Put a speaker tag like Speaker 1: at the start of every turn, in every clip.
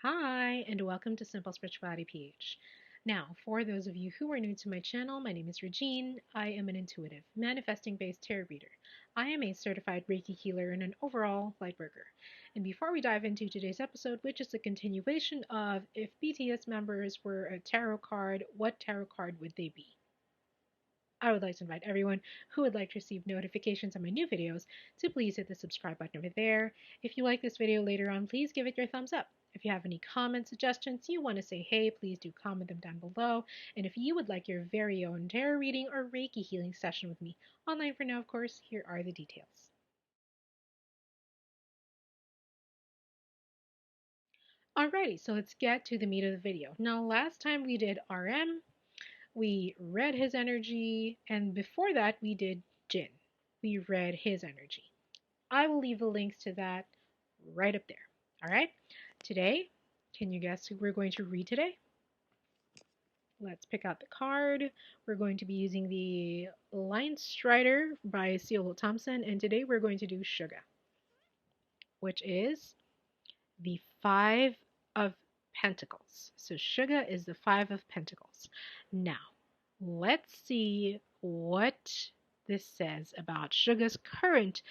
Speaker 1: Hi, and welcome to SimpleSpiritualityPH. Now, for those of you who are new to my channel, my name is Regine. I am an intuitive, manifesting based tarot reader. I am a certified Reiki healer and an overall lightworker. And before we dive into today's episode, which is a continuation of if BTS members were a tarot card, what tarot card would they be? I would like to invite everyone who would like to receive notifications on my new videos to please hit the subscribe button over there. If you like this video later on, please give it your thumbs up. If you have any comments, suggestions, you want to say hey, please do comment them down below. And if you would like your very own tarot reading or Reiki healing session with me, online for now, of course, here are the details. Alrighty, so let's get to the meat of the video. Now, last time we did RM, we read his energy, and before that, we did Jin. We read his energy. I will leave the links to that right up there. All right. Today, can you guess who we're going to read today? Let's pick out the card. We're going to be using the Lion Strider by C.L. Thompson, and today we're going to do SUGA, which is the Five of Pentacles. So SUGA is the Five of Pentacles. Now, let's see what this says about SUGA's current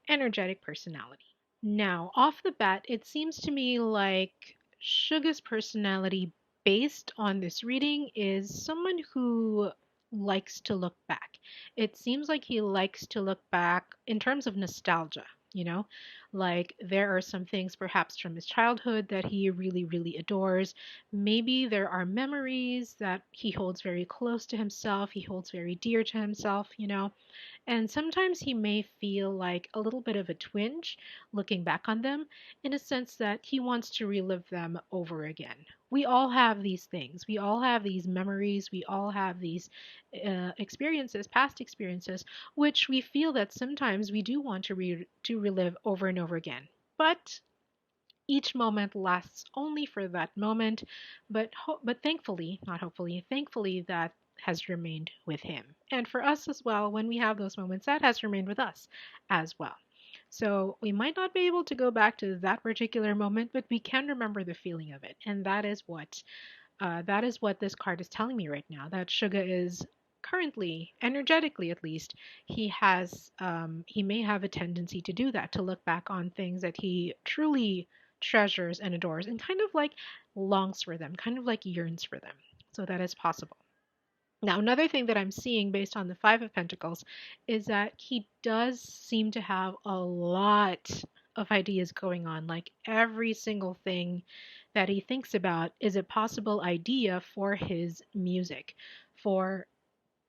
Speaker 1: energetic personality. Now, off the bat, it seems to me like SUGA's personality, based on this reading, is someone who likes to look back. It seems like he likes to look back in terms of nostalgia, you know? Like there are some things perhaps from his childhood that he really, really adores. Maybe there are memories that he holds very close to himself, he holds very dear to himself, you know? And sometimes he may feel like a little bit of a twinge looking back on them, in a sense that he wants to relive them over again. We all have these things. We all have these memories. We all have these experiences, past experiences, which we feel that sometimes we do want to relive over and over again. But each moment lasts only for that moment, but thankfully, not hopefully, thankfully that has remained with him. And for us as well, when we have those moments, that has remained with us as well. So we might not be able to go back to that particular moment, but we can remember the feeling of it, and that is what this card is telling me right now. That SUGA is currently, energetically at least, he may have a tendency to do that, to look back on things that he truly treasures and adores, and kind of like longs for them, kind of like yearns for them. So that is possible. Now, another thing that I'm seeing based on the Five of Pentacles is that he does seem to have a lot of ideas going on. Like every single thing that he thinks about is a possible idea for his music, for,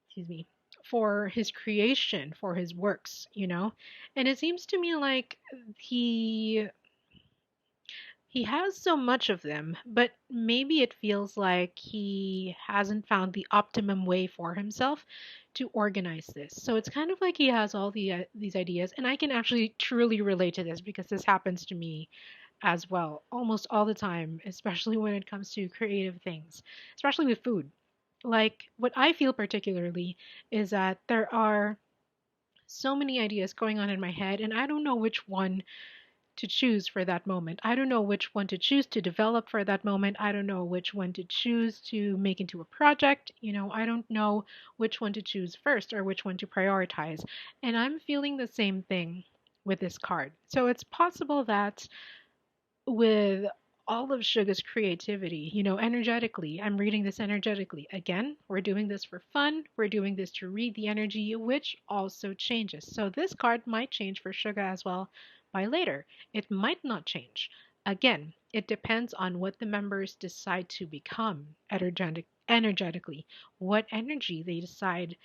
Speaker 1: excuse me, for his creation, for his works, you know? And it seems to me like he has so much of them, but maybe it feels like he hasn't found the optimum way for himself to organize this. So it's kind of like he has all these ideas, and I can actually truly relate to this because this happens to me as well almost all the time, especially when it comes to creative things, especially with food. Like what I feel particularly is that there are so many ideas going on in my head, and I don't know which one to choose for that moment. I don't know which one to choose to develop for that moment. I don't know which one to choose to make into a project. You know, I don't know which one to choose first or which one to prioritize. And I'm feeling the same thing with this card. So it's possible that with all of SUGA's creativity, you know, energetically, I'm reading this energetically. Again, we're doing this for fun. We're doing this to read the energy, which also changes. So this card might change for SUGA as well by later. It might not change. Again, it depends on what the members decide to become energetically, what energy they decide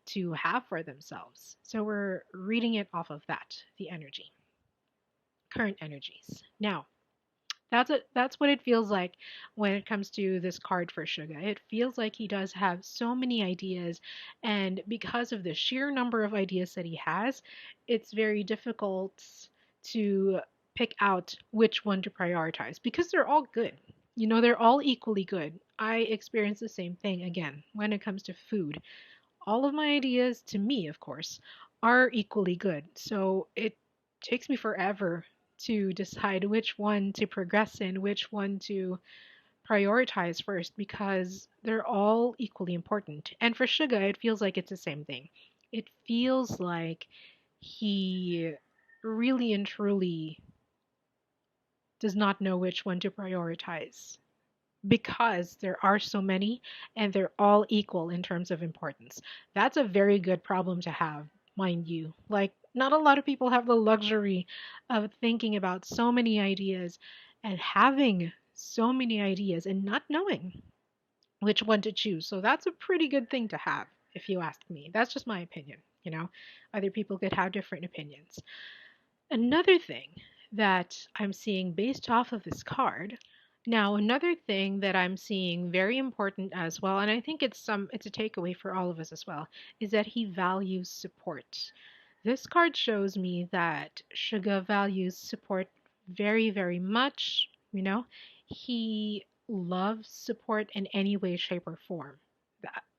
Speaker 1: to have for themselves. So we're reading it off of that, the energy, current energies. Now, that's what it feels like when it comes to this card for SUGA. It feels like he does have so many ideas, and because of the sheer number of ideas that he has, it's very difficult to pick out which one to prioritize because they're all good. You know, they're all equally good. I experience the same thing again when it comes to food. All of my ideas, to me, of course, are equally good. So it takes me forever to decide which one to progress in, which one to prioritize first, because they're all equally important. And for Suga, it feels like it's the same thing. It feels like he really and truly does not know which one to prioritize because there are so many and they're all equal in terms of importance. That's a very good problem to have, mind you. Like, not a lot of people have the luxury of thinking about so many ideas and having so many ideas and not knowing which one to choose. So that's a pretty good thing to have, if you ask me. That's just my opinion, you know. Other people could have different opinions. Another thing that I'm seeing based off of this card. Now, another thing that I'm seeing very important as well, and I think it's a takeaway for all of us as well, is that he values support. This card shows me that Suga values support very, very much. You know, he loves support in any way, shape, or form.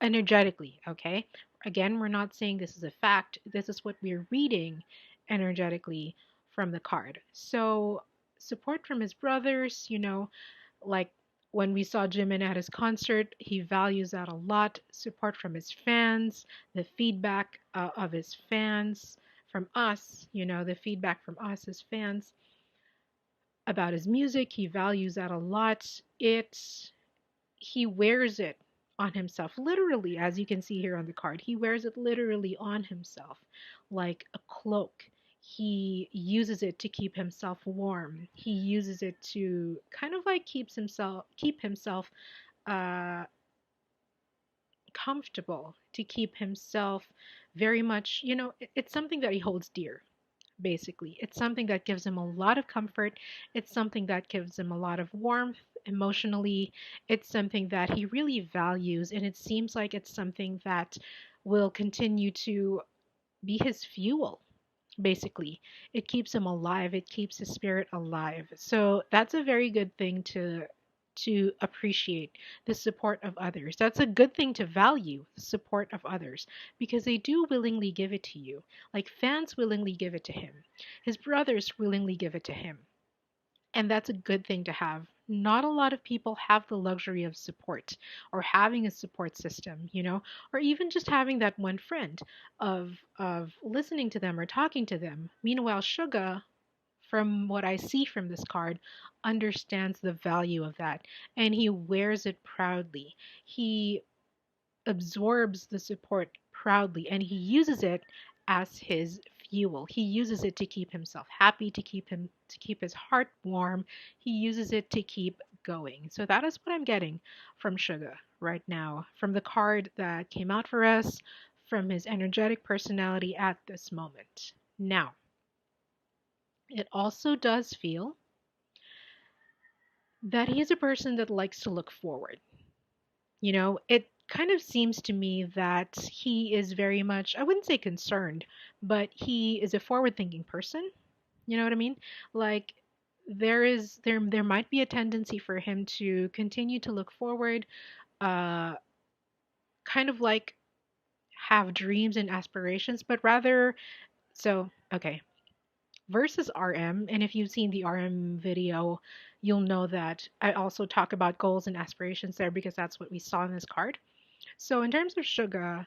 Speaker 1: Energetically, okay? Again, we're not saying this is a fact. This is what we're reading energetically from the card. So, support from his brothers, like when we saw Jimin at his concert, he values that a lot. Support from his fans, the feedback of his fans, from us, the feedback from us as fans about his music, he values that a lot. He wears it on himself, literally, as you can see here on the card. He wears it literally on himself, like a cloak. He uses it to keep himself warm. He uses it to kind of like keep himself uh, comfortable, to keep himself very much, it's something that he holds dear. Basically, it's something that gives him a lot of comfort. It's something that gives him a lot of warmth emotionally. It's something that he really values, and it seems like it's something that will continue to be his fuel. Basically, it keeps him alive. It keeps his spirit alive. So that's a very good thing to appreciate, the support of others. That's a good thing to value, the support of others, because they do willingly give it to you. Like fans willingly give it to him. His brothers willingly give it to him. And that's a good thing to have. Not a lot of people have the luxury of support or having a support system, or even just having that one friend of listening to them or talking to them. Meanwhile, Suga, from what I see from this card, understands the value of that and he wears it proudly. He absorbs the support proudly and he uses it as his fuel. He uses it to keep himself happy, to keep his heart warm. He uses it to keep going. So that is what I'm getting from Suga right now, from the card that came out for us, from his energetic personality at this moment. Now, it also does feel that he's a person that likes to look forward. It kind of seems to me that he is very much, I wouldn't say concerned, but he is a forward-thinking person. You know what I mean? Like there might be a tendency for him to continue to look forward, uh kind of like have dreams and aspirations, but rather okay, versus RM, and if you've seen the RM video, you'll know that I also talk about goals and aspirations there because that's what we saw in this card. So in terms of Suga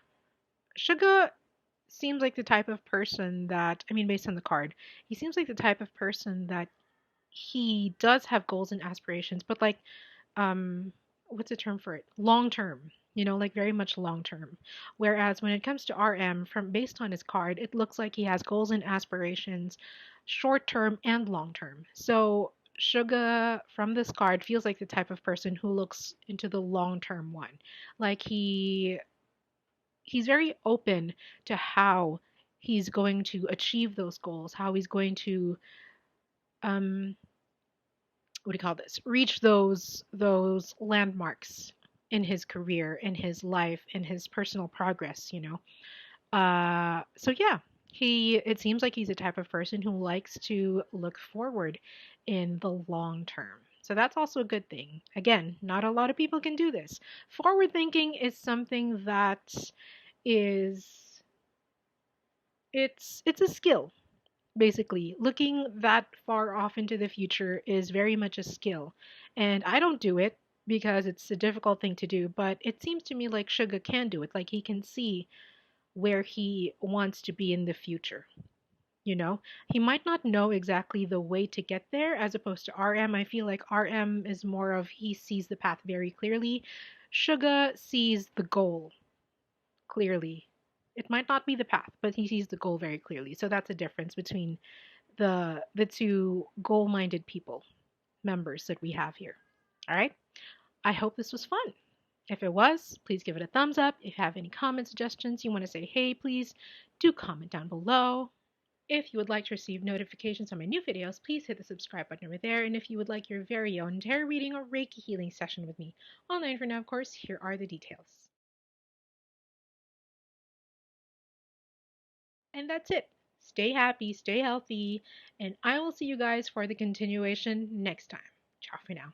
Speaker 1: seems like the type of person that, I mean, based on the card, he seems like the type of person that he does have goals and aspirations, but like, um, what's the term for it? Long term, like very much long term. Whereas when it comes to RM, from based on his card, it looks like he has goals and aspirations, short term and long term. So Suga from this card feels like the type of person who looks into the long term one. Like he's very open to how he's going to achieve those goals, how he's going to um what do you call this? Reach those landmarks in his career, in his life, in his personal progress. So yeah, it seems like he's the type of person who likes to look forward in the long term. So that's also a good thing. Again, not a lot of people can do this. Forward thinking is something that is it's a skill. Basically, looking that far off into the future is very much a skill. And I don't do it because it's a difficult thing to do, but it seems to me like Suga can do it. Like he can see where he wants to be in the future. You know, he might not know exactly the way to get there as opposed to RM. I feel like RM is more of he sees the path very clearly. Suga sees the goal clearly. It might not be the path, but he sees the goal very clearly. So that's a difference between the two goal-minded people members that we have here. All right? I hope this was fun. If it was, please give it a thumbs up. If you have any comment suggestions, you want to say hey, please do comment down below. If you would like to receive notifications on my new videos, please hit the subscribe button over there. And if you would like your very own tarot reading or Reiki healing session with me, online for now, of course, here are the details. And that's it. Stay happy, stay healthy, and I will see you guys for the continuation next time. Ciao for now.